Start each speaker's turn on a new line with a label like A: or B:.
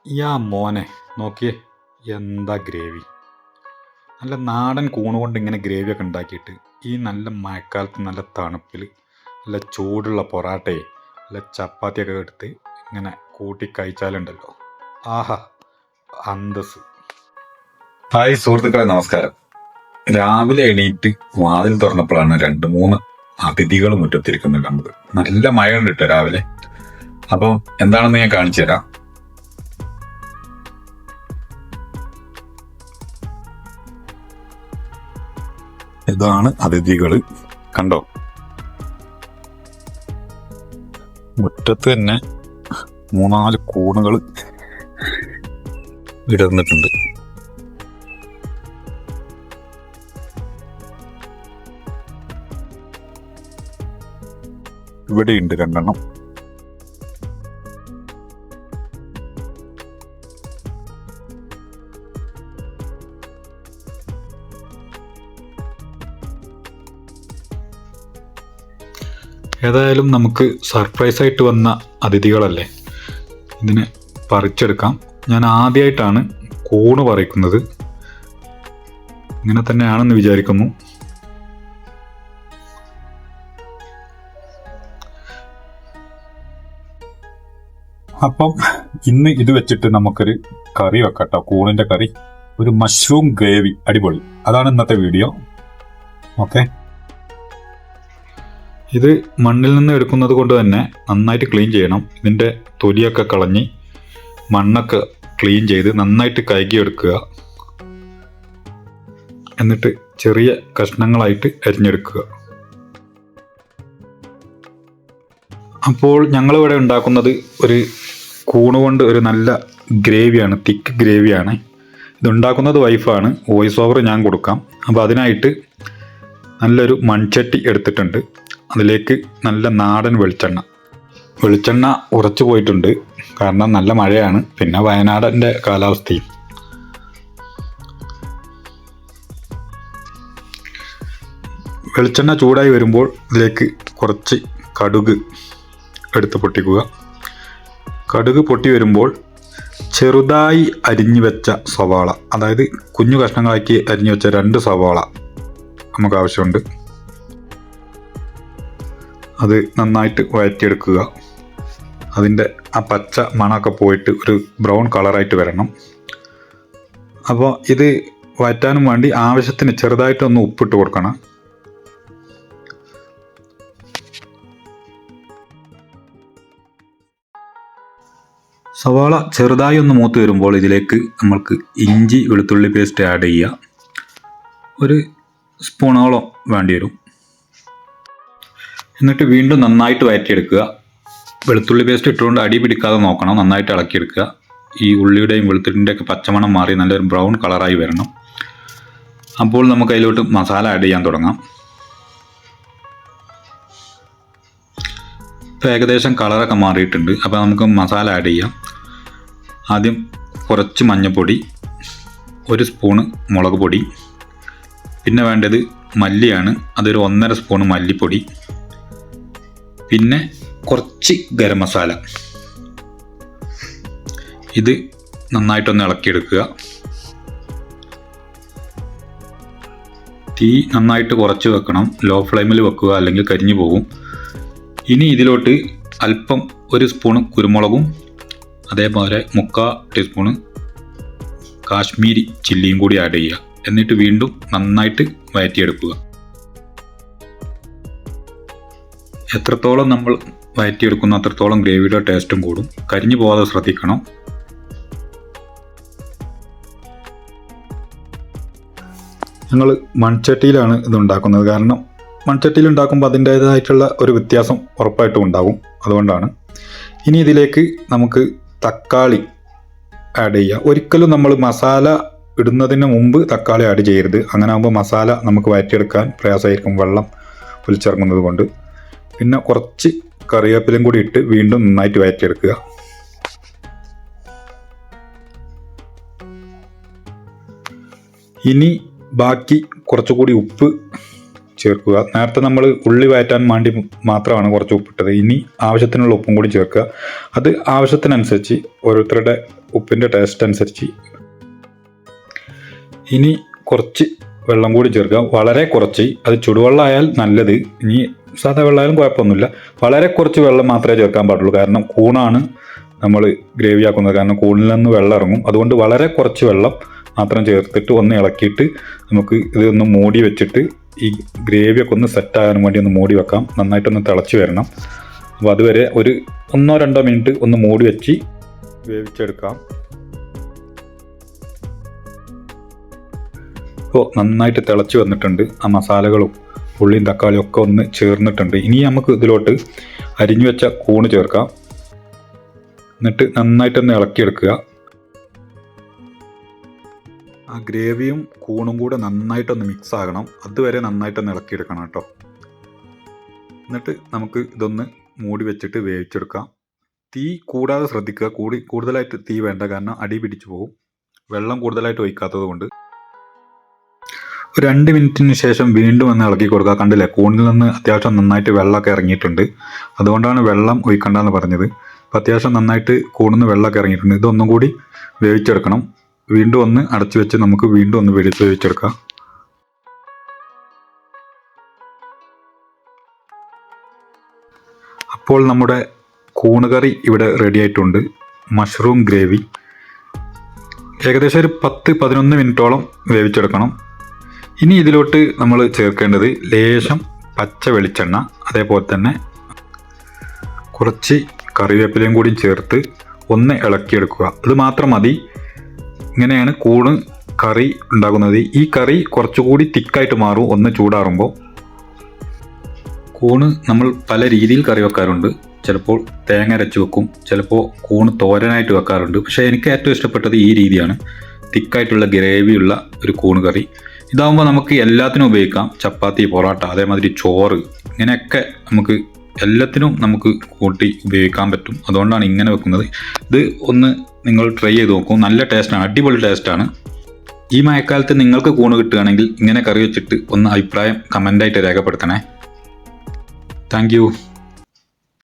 A: മോനെ നോക്കിയേ, എന്താ ഗ്രേവി! നല്ല നാടൻ കൂണ് കൊണ്ട് ഇങ്ങനെ ഗ്രേവിയൊക്കെ ഉണ്ടാക്കിയിട്ട് ഈ നല്ല മഴക്കാലത്ത് നല്ല തണുപ്പിൽ നല്ല ചൂടുള്ള പൊറാട്ടയെ നല്ല ചപ്പാത്തിയൊക്കെ എടുത്ത് ഇങ്ങനെ കൂട്ടി കഴിച്ചാലുണ്ടല്ലോ, ആഹാ അന്തസ്. ഹായ് സുഹൃത്തുക്കളെ, നമസ്കാരം. രാവിലെ എണീറ്റ് വാതിൽ തുറന്നപ്പോഴാണ് 2-3 അതിഥികൾ മുറ്റത്തിരിക്കുന്നത് കണ്ടത്. നല്ല മഴ ഉണ്ട് കേട്ടോ രാവിലെ. അപ്പം എന്താണെന്ന് ഞാൻ കാണിച്ചു തരാം. ഇതാണ് അതിഥികള്, കണ്ടോ? മുറ്റത്ത് തന്നെ 3-4 കൂണുകൾ വിടർന്നിട്ടുണ്ട്. ഇവിടെയുണ്ട് 2 ഏതായാലും നമുക്ക് സർപ്രൈസായിട്ട് വന്ന അതിഥികളല്ലേ, ഇതിനെ പറിച്ചെടുക്കാം. ഞാൻ ആദ്യമായിട്ടാണ് കൂണ് പറിക്കുന്നത്. ഇങ്ങനെ തന്നെയാണെന്ന് വിചാരിക്കുന്നു. അപ്പം ഇന്ന് ഇത് വെച്ചിട്ട് നമുക്കൊരു കറി വെക്കട്ടോ, കൂണിന്റെ കറി. ഒരു മഷ്റൂം ഗ്രേവി, അടിപൊളി. അതാണ് ഇന്നത്തെ വീഡിയോ. ഓക്കെ, ഇത് മണ്ണിൽ നിന്ന് എടുക്കുന്നത് കൊണ്ട് തന്നെ നന്നായിട്ട് ക്ലീൻ ചെയ്യണം. ഇതിൻ്റെ തൊലിയൊക്കെ കളഞ്ഞ് മണ്ണൊക്കെ ക്ലീൻ ചെയ്ത് നന്നായിട്ട് കഴുകിയെടുക്കുക. എന്നിട്ട് ചെറിയ കഷ്ണങ്ങളായിട്ട് അരിഞ്ഞെടുക്കുക. അപ്പോൾ ഞങ്ങളിവിടെ ഉണ്ടാക്കുന്നത് ഒരു കൂണ് കൊണ്ട് ഒരു നല്ല ഗ്രേവിയാണ്, തിക്ക് ഗ്രേവിയാണ്. ഇതുണ്ടാക്കുന്നത് വൈഫാണ്, വോയിസ് ഓവർ ഞാൻ കൊടുക്കാം. അപ്പോൾ അതിനായിട്ട് നല്ലൊരു മൺചട്ടി എടുത്തിട്ടുണ്ട്. അതിലേക്ക് നല്ല നാടൻ വെളിച്ചെണ്ണ ഉറച്ചു പോയിട്ടുണ്ട്, കാരണം നല്ല മഴയാണ്, പിന്നെ വയനാടിൻ്റെ കാലാവസ്ഥയും. വെളിച്ചെണ്ണ ചൂടായി വരുമ്പോൾ ഇതിലേക്ക് കുറച്ച് കടുക് എടുത്ത് പൊട്ടിക്കുക. കടുക് പൊട്ടി വരുമ്പോൾ ചെറുതായി അരിഞ്ഞു വെച്ച സവാള, അതായത് കുഞ്ഞു കഷ്ണങ്ങളാക്കി അരിഞ്ഞു വെച്ച 2 സവാള നമുക്ക് ആവശ്യമുണ്ട്. അത് നന്നായിട്ട് വഴറ്റിയെടുക്കുക. അതിൻ്റെ ആ പച്ച മണമൊക്കെ പോയിട്ട് ഒരു ബ്രൗൺ കളറായിട്ട് വരണം. അപ്പോൾ ഇത് വഴറ്റാനും വേണ്ടി ആവശ്യത്തിന് ചെറുതായിട്ടൊന്ന് ഉപ്പിട്ട് കൊടുക്കണം. സവാള ചെറുതായി ഒന്ന് മൂത്ത് വരുമ്പോൾ ഇതിലേക്ക് നമ്മൾക്ക് ഇഞ്ചി വെളുത്തുള്ളി പേസ്റ്റ് ആഡ് ചെയ്യുക. ഒരു സ്പൂണോളം വേണ്ടി വരും. എന്നിട്ട് വീണ്ടും നന്നായിട്ട് വഴറ്റിയെടുക്കുക. വെളുത്തുള്ളി പേസ്റ്റ് ഇട്ടുകൊണ്ട് അടി പിടിക്കാതെ നോക്കണം, നന്നായിട്ട് ഇളക്കിയെടുക്കുക. ഈ ഉള്ളിയുടെയും വെളുത്തുള്ളിൻ്റെയൊക്കെ പച്ചമണം മാറി നല്ലൊരു ബ്രൗൺ കളറായി വരണം. അപ്പോൾ നമുക്ക് അതിലോട്ട് മസാല ആഡ് ചെയ്യാൻ തുടങ്ങാം. ഇപ്പോൾ ഏകദേശം കളറൊക്കെ മാറിയിട്ടുണ്ട്. അപ്പോൾ നമുക്ക് മസാല ആഡ് ചെയ്യാം. ആദ്യം കുറച്ച് മഞ്ഞൾപ്പൊടി, 1 സ്പൂണ് മുളക് പൊടി, പിന്നെ വേണ്ടത് മല്ലിയാണ്, അതൊരു 1.5 സ്പൂണ് മല്ലിപ്പൊടി, പിന്നെ കുറച്ച് ഗരം മസാല. ഇത് നന്നായിട്ടൊന്ന് ഇളക്കിയെടുക്കുക. തീ നന്നായിട്ട് കുറച്ച് വെക്കണം, ലോ ഫ്ലെയിമിൽ വെക്കുക, അല്ലെങ്കിൽ കരിഞ്ഞു പോകും. ഇനി ഇതിലോട്ട് അല്പം 1 സ്പൂണ് കുരുമുളകും അതേപോലെ 3/4 ടീസ്പൂണ് കാശ്മീരി ചില്ലിയും കൂടി ആഡ് ചെയ്യുക. എന്നിട്ട് വീണ്ടും നന്നായിട്ട് വഴറ്റിയെടുക്കുക. എത്രത്തോളം നമ്മൾ വഴറ്റിയെടുക്കുന്നു അത്രത്തോളം ഗ്രേവിയുടെ ടേസ്റ്റും കൂടും. കരിഞ്ഞു പോകാതെ ശ്രദ്ധിക്കണം. ഞങ്ങൾ മൺചട്ടിയിലാണ് ഇത് ഉണ്ടാക്കുന്നത്, കാരണം മൺചട്ടിയിൽ ഉണ്ടാക്കുമ്പോൾ അതിൻ്റേതായിട്ടുള്ള ഒരു വ്യത്യാസം ഉറപ്പായിട്ടും ഉണ്ടാകും, അതുകൊണ്ടാണ്. ഇനി ഇതിലേക്ക് നമുക്ക് തക്കാളി ആഡ് ചെയ്യുക. ഒരിക്കലും നമ്മൾ മസാല ഇടുന്നതിന് മുമ്പ് തക്കാളി ആഡ് ചെയ്യരുത്. അങ്ങനെ ആകുമ്പോൾ മസാല നമുക്ക് വഴറ്റിയെടുക്കാൻ പ്രയാസമായിരിക്കും, വെള്ളം ഒലിച്ചിറങ്ങുന്നത് കൊണ്ട്. പിന്നെ കുറച്ച് കറിവേപ്പിലയും കൂടി ഇട്ട് വീണ്ടും നന്നായിട്ട് വഴറ്റിയെടുക്കുക. ഇനി ബാക്കി കുറച്ചുകൂടി ഉപ്പ് ചേർക്കുക. നേരത്തെ നമ്മൾ ഉള്ളി വഴറ്റാൻ വേണ്ടി മാത്രമാണ് കുറച്ച് ഉപ്പിട്ടത്. ഇനി ആവശ്യത്തിനുള്ള ഉപ്പും കൂടി ചേർക്കുക. അത് ആവശ്യത്തിനനുസരിച്ച് ഓരോരുത്തരുടെ ഉപ്പിൻ്റെ ടേസ്റ്റ് അനുസരിച്ച്. ഇനി കുറച്ച് വെള്ളം കൂടി ചേർക്കുക, വളരെ കുറച്ച്. അത് ചുടുവെള്ളം ആയാൽ നല്ലത്, ഇനി സാധാ വെള്ളമായാലും കുഴപ്പമൊന്നുമില്ല. വളരെ കുറച്ച് വെള്ളം മാത്രമേ ചേർക്കാൻ പാടുള്ളൂ, കാരണം കൂണാണ് നമ്മൾ ഗ്രേവി ആക്കുന്നത്, കാരണം കൂണിൽ നിന്ന് വെള്ളം ഇറങ്ങും. അതുകൊണ്ട് വളരെ കുറച്ച് വെള്ളം മാത്രം ചേർത്തിട്ട് ഒന്ന് ഇളക്കിയിട്ട് നമുക്ക് ഇതൊന്ന് മൂടി വെച്ചിട്ട് ഈ ഗ്രേവിയൊക്കെ ഒന്ന് സെറ്റാകാൻ വേണ്ടി ഒന്ന് മൂടി വെക്കാം. നന്നായിട്ടൊന്ന് തിളച്ച് വരണം. അപ്പോൾ അതുവരെ ഒരു 1-2 മിനിറ്റ് ഒന്ന് മൂടി വെച്ച് വേവിച്ചെടുക്കാം. ഇപ്പോൾ നന്നായിട്ട് തിളച്ച് വന്നിട്ടുണ്ട്. ആ മസാലകളും ഉള്ളിയും തക്കാളിയും ഒക്കെ ഒന്ന് ചേർന്നിട്ടുണ്ട്. ഇനി നമുക്ക് ഇതിലോട്ട് അരിഞ്ഞു വെച്ച കൂണ് ചേർക്കാം. എന്നിട്ട് നന്നായിട്ടൊന്ന് ഇളക്കിയെടുക്കുക. ആ ഗ്രേവിയും കൂണും കൂടെ നന്നായിട്ടൊന്ന് മിക്സ് ആകണം. അതുവരെ നന്നായിട്ടൊന്ന് ഇളക്കിയെടുക്കണം കേട്ടോ. എന്നിട്ട് നമുക്ക് ഇതൊന്ന് മൂടി വെച്ചിട്ട് വേവിച്ചെടുക്കാം. തീ കൂടാതെ ശ്രദ്ധിക്കുക. കൂടുതലായിട്ട് തീ വേണ്ട, കാരണം അടി പിടിച്ചു പോകും, വെള്ളം കൂടുതലായിട്ട് ഒഴിക്കാത്തത് കൊണ്ട്. ഒരു 2 മിനിറ്റിന് ശേഷം വീണ്ടും ഒന്ന് ഇളക്കി കൊടുക്കുക. കണ്ടില്ലേ, കൂണിൽ നിന്ന് അത്യാവശ്യം നന്നായിട്ട് വെള്ളമൊക്കെ ഇറങ്ങിയിട്ടുണ്ട്. അതുകൊണ്ടാണ് വെള്ളം ഒഴിക്കണ്ടെന്ന് പറഞ്ഞത്. അപ്പോൾ അത്യാവശ്യം നന്നായിട്ട് കൂണിന്ന് വെള്ളമൊക്കെ ഇറങ്ങിയിട്ടുണ്ട്. ഇതൊന്നും കൂടി വേവിച്ചെടുക്കണം. വീണ്ടും ഒന്ന് അടച്ചു വെച്ച് നമുക്ക് വീണ്ടും ഒന്ന് വേവിച്ചെടുക്കാം. അപ്പോൾ നമ്മുടെ കൂണ് കറി ഇവിടെ റെഡി ആയിട്ടുണ്ട്. മഷ്റൂം ഗ്രേവി ഏകദേശം ഒരു 10-11 മിനിറ്റോളം വേവിച്ചെടുക്കണം. ഇനി ഇതിലോട്ട് നമ്മൾ ചേർക്കേണ്ടത് ലേശം പച്ച വെളിച്ചെണ്ണ, അതേപോലെ തന്നെ കുറച്ച് കറിവേപ്പിലയും കൂടി ചേർത്ത് ഒന്ന് ഇളക്കിയെടുക്കുക. അത് മാത്രം മതി. ഇങ്ങനെയാണ് കൂണ് കറി ഉണ്ടാക്കുന്നത്. ഈ കറി കുറച്ചുകൂടി തിക്കായിട്ട് മാറും ഒന്ന് ചൂടാറുമ്പോൾ. കൂണ് നമ്മൾ പല രീതിയിൽ കറി വെക്കാറുണ്ട്. ചിലപ്പോൾ തേങ്ങ അരച്ച് വെക്കും, ചിലപ്പോൾ കൂണ് തോരനായിട്ട് വെക്കാറുണ്ട്. പക്ഷേ എനിക്ക് ഏറ്റവും ഇഷ്ടപ്പെട്ടത് ഈ രീതിയാണ്, തിക്കായിട്ടുള്ള ഗ്രേവിയുള്ള ഒരു കൂണ് കറി. ഇതാകുമ്പോൾ നമുക്ക് എല്ലാത്തിനും ഉപയോഗിക്കാം. ചപ്പാത്തി, പൊറോട്ട, അതേമാതിരി ചോറ്, ഇങ്ങനെയൊക്കെ നമുക്ക് എല്ലാത്തിനും നമുക്ക് കൂട്ടി ഉപയോഗിക്കാൻ പറ്റും. അതുകൊണ്ടാണ് ഇങ്ങനെ വെക്കുന്നത്. ഇത് ഒന്ന് നിങ്ങൾ ട്രൈ ചെയ്ത് നോക്കൂ. നല്ല ടേസ്റ്റാണ്, അടിപൊളി ടേസ്റ്റാണ്. ഈ മഴക്കാലത്ത് നിങ്ങൾക്ക് കൂണ് കിട്ടുകയാണെങ്കിൽ ഇങ്ങനെ കറി വെച്ചിട്ട് ഒന്ന് അഭിപ്രായം കമൻ്റായിട്ട് രേഖപ്പെടുത്തണേ. Thank you.